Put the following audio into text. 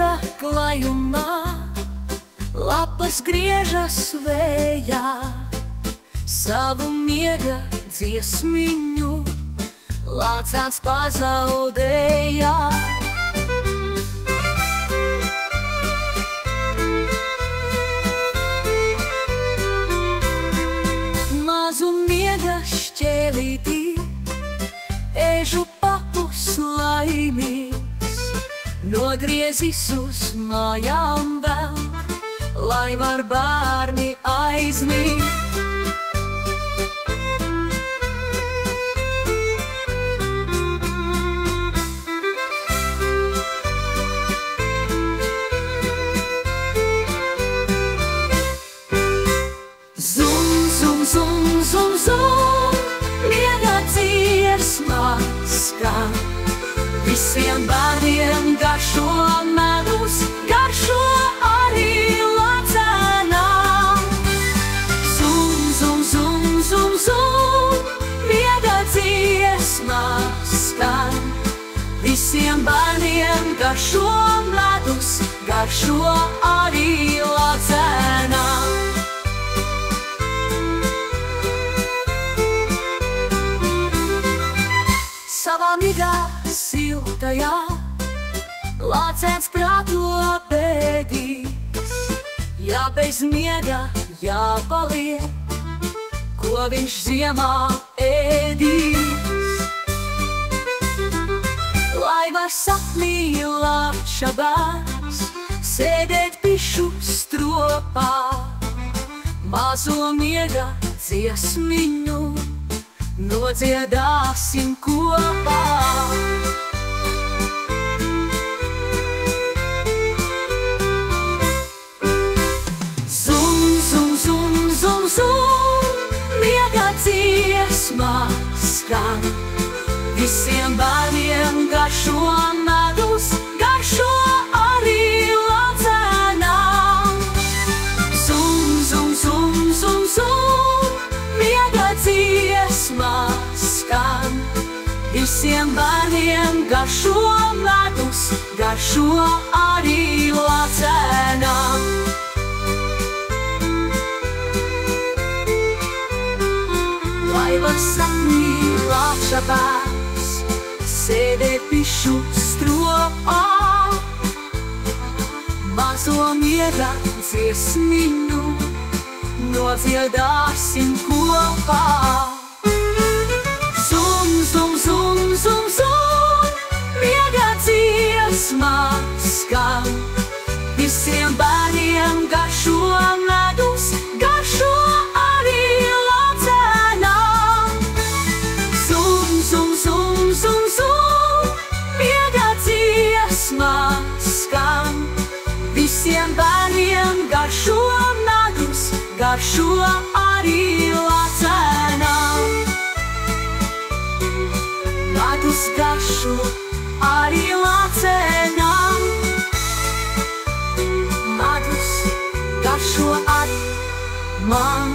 meža klajumā, lapas griežas vējā, savu miega dziesmiņu lācēns pazaudējā. Mazu miega šķēlītī, ežu papus laimīgs, nogriezis uz mājām vēl, lai var bērni aizmigt. Zum, zum, zum, miega dziesmā skan, visiem bērniem garšo medus, garšo arī lācenām. Zum, miega dziesmā skan, visiem bērniem garšo medus, garšo arī lācenām. Savā migā siltajā lācēns prāto bēdīgs, ja bez miega jāpaliek, ko viņš ziemā ēdīs. Lai var sapnī lāča bērns sēdēt pišu stropā, mazo miega dziesmiņu nodziedāsim kopā. Zum, miega dziesmā skan, visiem bērniem garšo medus, garšo arī lācenām. Zum, miega dziesmā skan, visiem bērniem garšo medus, garšo arī lācenām. Lai var sapnī lāča bērns sēdēt pišu stropā, mazo miega dziesmiņu nodziedāsim kopā. Zum, miega dziesmā skan, visiem bērniem garšo medus, garšo arī lācenām. Zum, miega dziesmā skan, visiem bērniem garšo medus, garšo arī lācenām. Medus garšo arī lācenām. Medus garšo arī man.